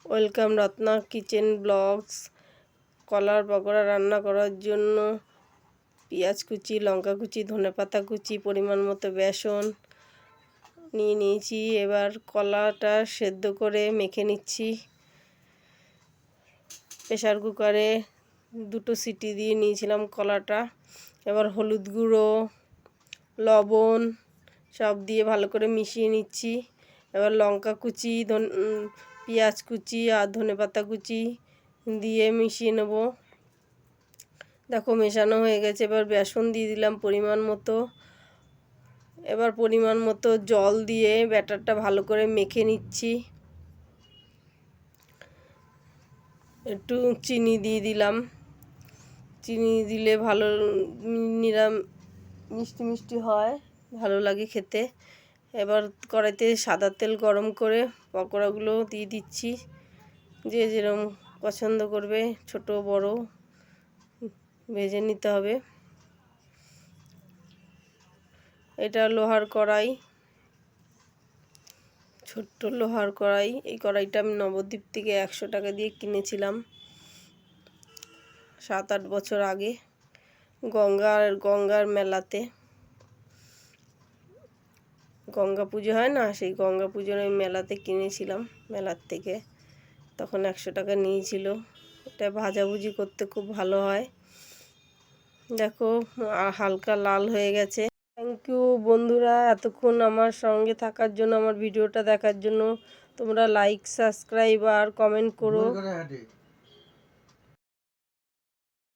Welcome Ratna kitchen blogs. কলার পকোড়া রান্না করার জন্য পেঁয়াজ কুচি, লঙ্কা কুচি, ধনেপাতা কুচি, পরিমাণ মতো বেসন নিয়ে নিয়েছি। এবার কলাটা সেদ্ধ করে মেখে নিচ্ছি। প্রেসার কুকারে 2টো সিটি দিয়ে নিয়েছিলাম কলাটা। এবার হলুদ গুঁড়ো, লবণ সব দিয়ে ভালো করে মিশিয়ে নিচ্ছি। এবার লঙ্কা কুচি, পেঁয়াজ কুচি আর ধনেপাতা কুচি দিয়ে মিশিয়ে নেব। দেখো মেশানো হয়ে গেছে। এবার বেসন দিয়ে দিলাম পরিমাণ মতো। এবার পরিমাণ মতো জল দিয়ে ব্যাটারটা ভালো করে মেখে নিচ্ছি। একটু চিনি দিয়ে দিলাম। চিনি দিলে ভালো মিষ্টি মিষ্টি হয়, ভালো লাগে খেতে। এবার কড়াইতে সাদা তেল গরম করে পকোড়াগুলো দিয়ে দিচ্ছি। যে যেরকম পছন্দ করবে, ছোট বড় ভেজে নিতে হবে। এটা লোহার কড়াই, ছোট্ট লোহার কড়াই। এই কড়াইটা আমি নবদ্বীপ থেকে 100 টাকা দিয়ে কিনেছিলাম 7-8 বছর আগে, গঙ্গার মেলাতে। গঙ্গা পুজো হয় না, সেই গঙ্গা পুজোর ওই মেলাতে কিনেছিলাম, মেলার থেকে। তখন 100 টাকা নিয়েছিল। এটা ভাজাভুজি করতে খুব ভালো হয়। দেখো হালকা লাল হয়ে গেছে। থ্যাংক ইউ বন্ধুরা, এতক্ষণ আমার সঙ্গে থাকার জন্য, আমার ভিডিওটা দেখার জন্য। তোমরা লাইক, সাবস্ক্রাইব আর কমেন্ট করো।